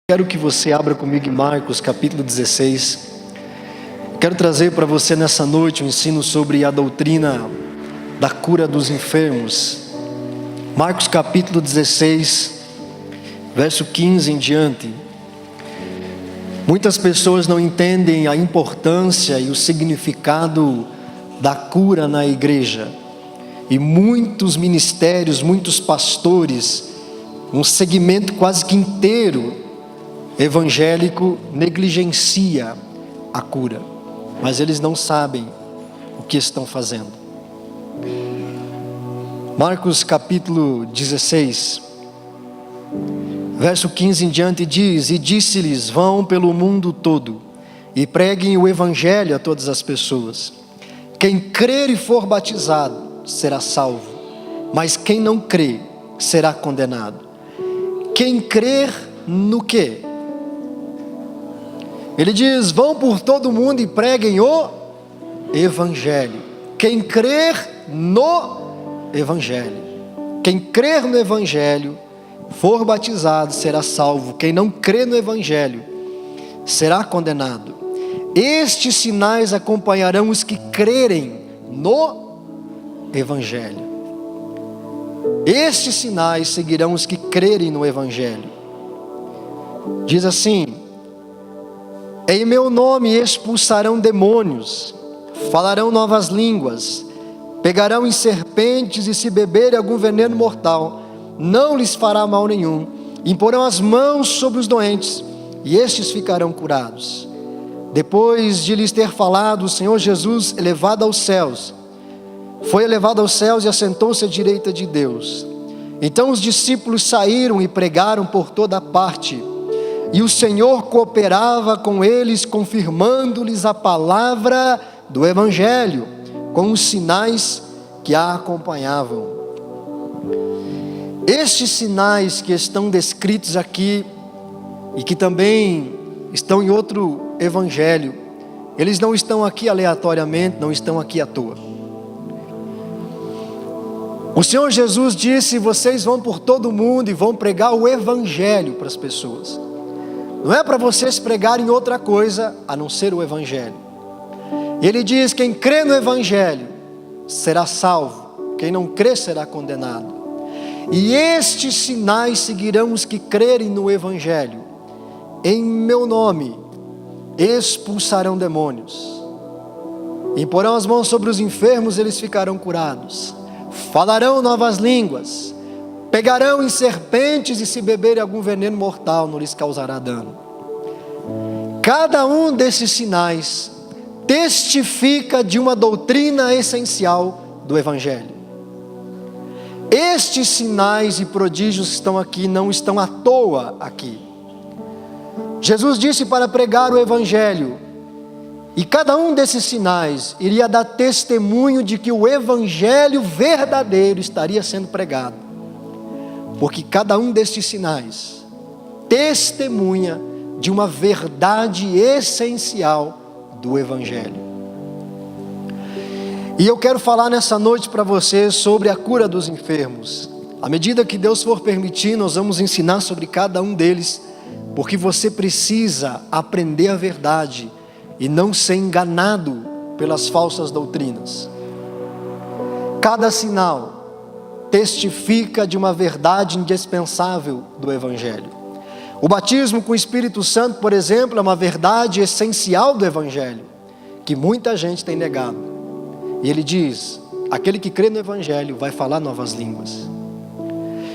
Quero que você abra comigo em Marcos capítulo 16. Quero trazer para você nessa noite um ensino sobre a doutrina da cura dos enfermos. Marcos capítulo 16, verso 15 em diante. Muitas pessoas não entendem a importância e o significado da cura na igreja. E muitos ministérios, muitos pastores, um segmento quase que inteiro evangélico negligencia a cura, mas eles não sabem o que estão fazendo. Marcos capítulo 16, verso 15 em diante diz: E disse-lhes: vão pelo mundo todo e preguem o evangelho a todas as pessoas. Quem crer e for batizado será salvo, mas quem não crer será condenado. Quem crer no quê? Ele diz: vão por todo mundo e preguem o evangelho. Quem crer no evangelho, quem crer no evangelho, for batizado, será salvo. Quem não crer no evangelho, será condenado. Estes sinais acompanharão os que crerem no evangelho. Estes sinais seguirão os que crerem no evangelho. Diz assim: em meu nome expulsarão demônios, falarão novas línguas, pegarão em serpentes, e se beberem algum veneno mortal, não lhes fará mal nenhum. Imporão as mãos sobre os doentes, e estes ficarão curados. Depois de lhes ter falado, o Senhor Jesus, foi elevado aos céus e assentou-se à direita de Deus. Então os discípulos saíram e pregaram por toda parte, e o Senhor cooperava com eles, confirmando-lhes a palavra do evangelho, com os sinais que a acompanhavam. Estes sinais que estão descritos aqui, e que também estão em outro evangelho, eles não estão aqui aleatoriamente, não estão aqui à toa. O Senhor Jesus disse: vocês vão por todo mundo e vão pregar o evangelho para as pessoas. Não é para vocês pregarem outra coisa a não ser o evangelho. Ele diz: quem crê no evangelho será salvo, quem não crê será condenado. E estes sinais seguirão os que crerem no evangelho. Em meu nome expulsarão demônios, imporão as mãos sobre os enfermos, eles ficarão curados. Falarão novas línguas, pegarão em serpentes, e se beberem algum veneno mortal, não lhes causará dano. Cada um desses sinais testifica de uma doutrina essencial do evangelho. Estes sinais e prodígios que estão aqui não estão à toa aqui. Jesus disse para pregar o evangelho, e cada um desses sinais iria dar testemunho de que o evangelho verdadeiro estaria sendo pregado. Porque cada um destes sinais testemunha de uma verdade essencial do evangelho. E eu quero falar nessa noite para você sobre a cura dos enfermos. À medida que Deus for permitir, nós vamos ensinar sobre cada um deles, porque você precisa aprender a verdade e não ser enganado pelas falsas doutrinas. Cada sinal testifica de uma verdade indispensável do evangelho. O batismo com o Espírito Santo, por exemplo, é uma verdade essencial do evangelho, que muita gente tem negado. E ele diz: aquele que crê no evangelho vai falar novas línguas.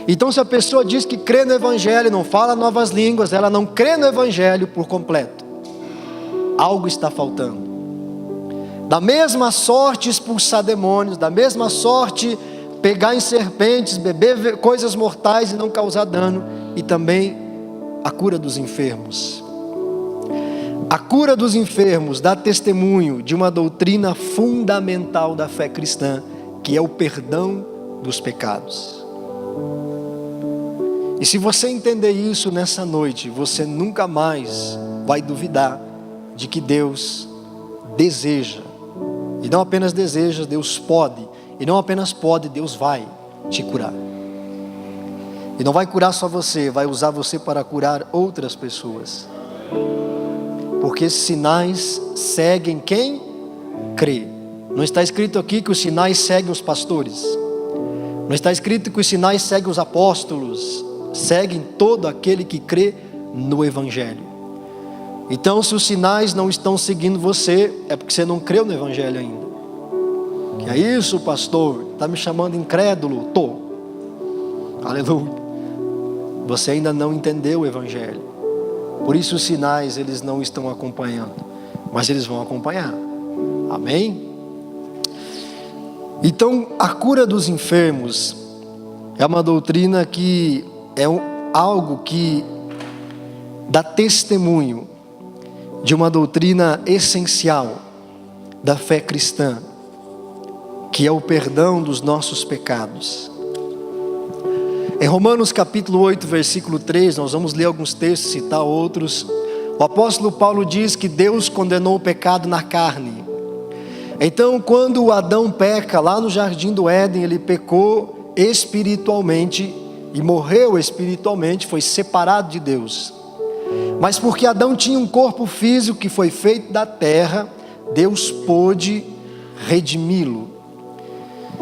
Então, se a pessoa diz que crê no evangelho e não fala novas línguas, ela não crê no evangelho por completo. Algo está faltando. Da mesma sorte expulsar demônios, da mesma sorte pegar em serpentes, beber coisas mortais e não causar dano, e também a cura dos enfermos. A cura dos enfermos dá testemunho de uma doutrina fundamental da fé cristã, que é o perdão dos pecados. E se você entender isso nessa noite, você nunca mais vai duvidar de que Deus deseja, e não apenas deseja, Deus pode, e não apenas pode, Deus vai te curar. E não vai curar só você, vai usar você para curar outras pessoas. Porque esses sinais seguem quem crê. Não está escrito aqui que os sinais seguem os pastores. Não está escrito que os sinais seguem os apóstolos. Seguem todo aquele que crê no Evangelho. Então, se os sinais não estão seguindo você, é porque você não creu no Evangelho ainda. Que é isso, pastor? Está me chamando incrédulo? Tô. Aleluia. Você ainda não entendeu o Evangelho. Por isso os sinais eles não estão acompanhando. Mas eles vão acompanhar. Amém? Então, a cura dos enfermos é uma doutrina que é algo que dá testemunho de uma doutrina essencial da fé cristã, que é o perdão dos nossos pecados. Em Romanos capítulo 8, versículo 3, nós vamos ler alguns textos, citar outros. O apóstolo Paulo diz que Deus condenou o pecado na carne. Então, quando Adão peca lá no jardim do Éden, ele pecou espiritualmente e morreu espiritualmente, foi separado de Deus. Mas porque Adão tinha um corpo físico que foi feito da terra, Deus pôde redimi-lo.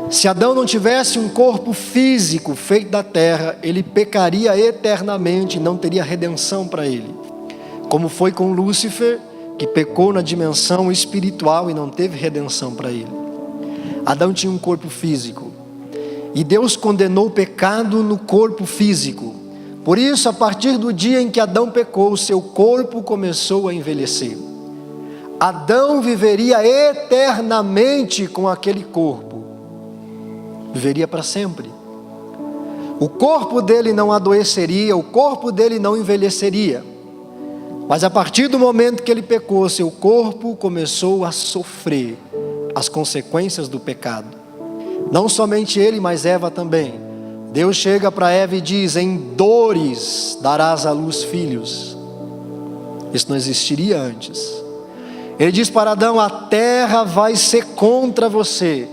Se Adão não tivesse um corpo físico feito da terra, ele pecaria eternamente e não teria redenção para ele. Como foi com Lúcifer, que pecou na dimensão espiritual e não teve redenção para ele. Adão tinha um corpo físico. E Deus condenou o pecado no corpo físico. Por isso, a partir do dia em que Adão pecou, seu corpo começou a envelhecer. Adão viveria eternamente com aquele corpo. Viveria para sempre. O corpo dele não adoeceria, o corpo dele não envelheceria. Mas a partir do momento que ele pecou, seu corpo começou a sofrer as consequências do pecado. Não somente ele, mas Eva também. Deus chega para Eva e diz: em dores darás à luz filhos. Isso não existiria antes. Ele diz para Adão: a terra vai ser contra você.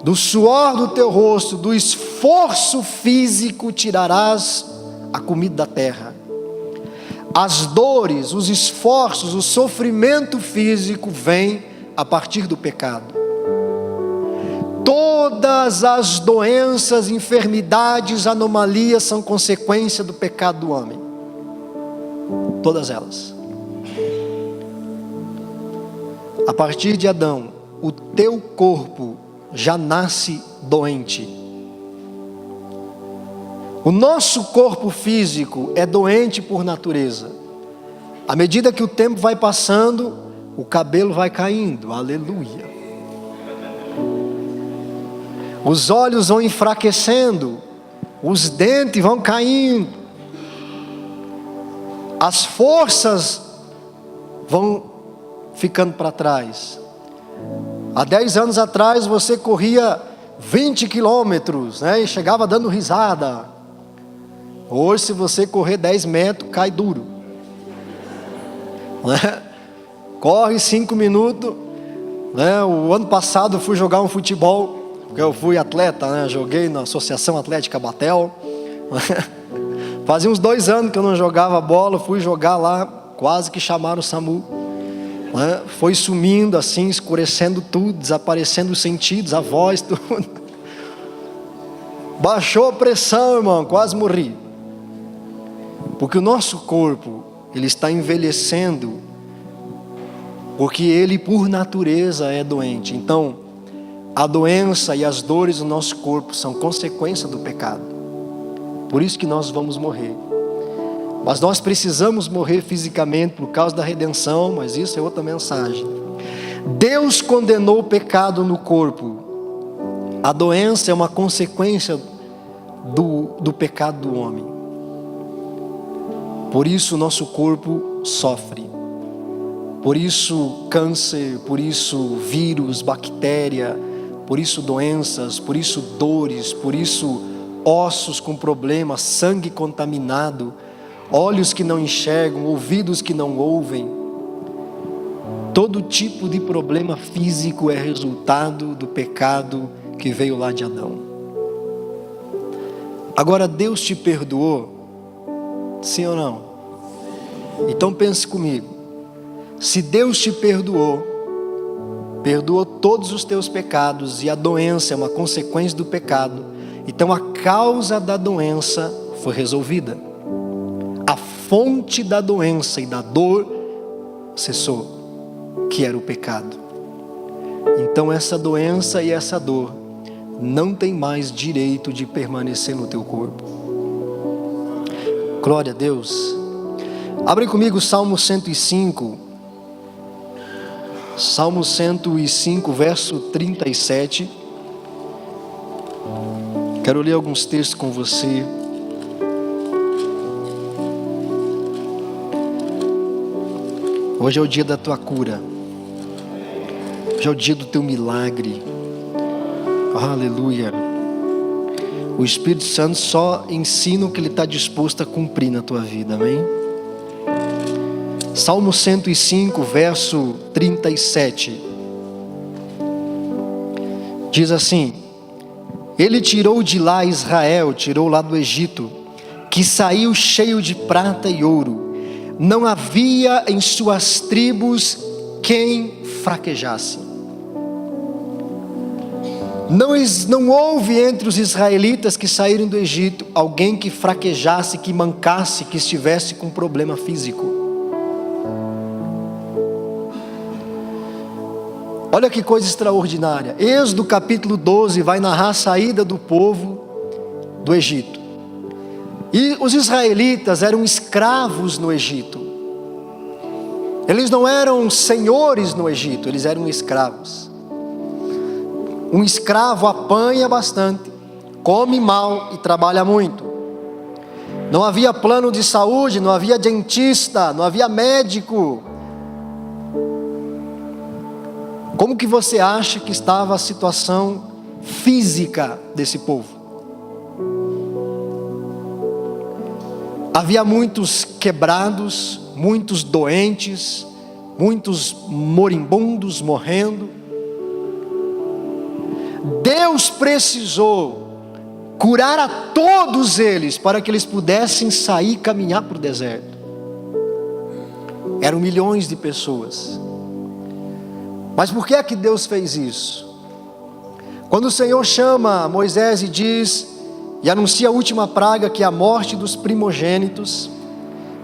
Do suor do teu rosto, do esforço físico tirarás a comida da terra. As dores, os esforços, o sofrimento físico vem a partir do pecado. Todas as doenças, enfermidades, anomalias são consequência do pecado do homem. Todas elas. A partir de Adão, o teu corpo já nasce doente. O nosso corpo físico é doente por natureza. À medida que o tempo vai passando, o cabelo vai caindo, aleluia. Os olhos vão enfraquecendo, os dentes vão caindo, as forças vão ficando para trás. Há 10 anos atrás você corria 20 quilômetros, né, e chegava dando risada. Hoje, se você correr 10 metros, cai duro, né? Corre 5 minutos, né? O ano passado eu fui jogar um futebol, porque eu fui atleta, né? Joguei na Associação Atlética Batel, né? Fazia uns 2 anos que eu não jogava bola, fui jogar lá, quase que chamaram o SAMU, né? Foi sumindo assim, escurecendo tudo, desaparecendo os sentidos, a voz, tudo. Baixou a pressão, irmão, quase morri. Porque o nosso corpo, ele está envelhecendo, porque ele por natureza é doente. Então, a doença e as dores do nosso corpo são consequência do pecado. Por isso que nós vamos morrer. Mas nós precisamos morrer fisicamente por causa da redenção, mas isso é outra mensagem. Deus condenou o pecado no corpo. A doença é uma consequência do pecado do homem. Por isso o nosso corpo sofre. Por isso câncer, por isso vírus, bactéria, por isso doenças, por isso dores, por isso ossos com problemas, sangue contaminado, olhos que não enxergam, ouvidos que não ouvem. Todo tipo de problema físico é resultado do pecado que veio lá de Adão. Agora, Deus te perdoou? Sim ou não? Então pense comigo. Se Deus te perdoou todos os teus pecados, e a doença é uma consequência do pecado, então a causa da doença foi resolvida. A fonte da doença e da dor cessou, que era o pecado. Então essa doença e essa dor não tem mais direito de permanecer no teu corpo. Glória a Deus. Abre comigo Salmo 105. Salmo 105, verso 37. Quero ler alguns textos com você. Hoje é o dia da tua cura. Hoje é o dia do teu milagre. Aleluia. O Espírito Santo só ensina o que Ele está disposto a cumprir na tua vida, amém? Salmo 105, verso 37. Diz assim: Ele tirou de lá Israel, tirou lá do Egito, que saiu cheio de prata e ouro. Não havia em suas tribos quem fraquejasse. Não houve entre os israelitas que saíram do Egito alguém que fraquejasse, que mancasse, que estivesse com problema físico. Olha que coisa extraordinária. Êxodo capítulo 12 vai narrar a saída do povo do Egito. E os israelitas eram escravos no Egito. Eles não eram senhores no Egito, eles eram escravos. Um escravo apanha bastante, come mal e trabalha muito. Não havia plano de saúde, não havia dentista, não havia médico. Como que você acha que estava a situação física desse povo? Havia muitos quebrados, muitos doentes, muitos moribundos morrendo. Deus precisou curar a todos eles para que eles pudessem sair e caminhar para o deserto. Eram milhões de pessoas. Mas por que é que Deus fez isso? Quando o Senhor chama Moisés e diz, e anuncia a última praga, que é a morte dos primogênitos,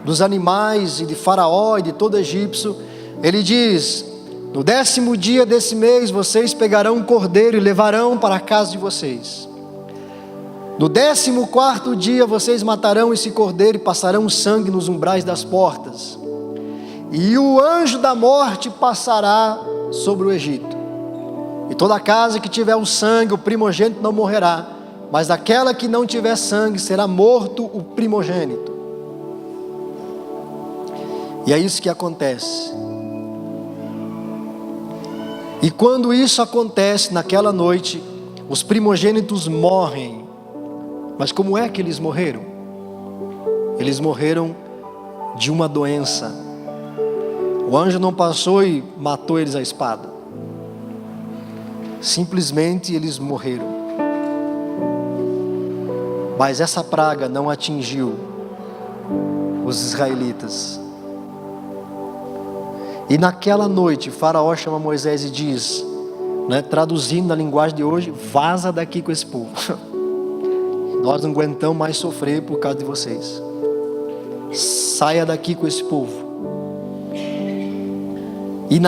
dos animais e de Faraó e de todo egípcio, Ele diz: no 10º dia desse mês vocês pegarão um cordeiro e levarão para a casa de vocês. No 14º dia vocês matarão esse cordeiro e passarão sangue nos umbrais das portas. E o anjo da morte passará sobre o Egito. E toda casa que tiver o sangue, o primogênito não morrerá, mas daquela que não tiver sangue será morto o primogênito. E é isso que acontece. E quando isso acontece naquela noite, os primogênitos morrem. Mas como é que eles morreram? Eles morreram de uma doença. O anjo não passou e matou eles à espada. Simplesmente eles morreram. Mas essa praga não atingiu os israelitas. E naquela noite, Faraó chama Moisés e diz, traduzindo na linguagem de hoje: vaza daqui com esse povo. Nós não aguentamos mais sofrer por causa de vocês. Saia daqui com esse povo.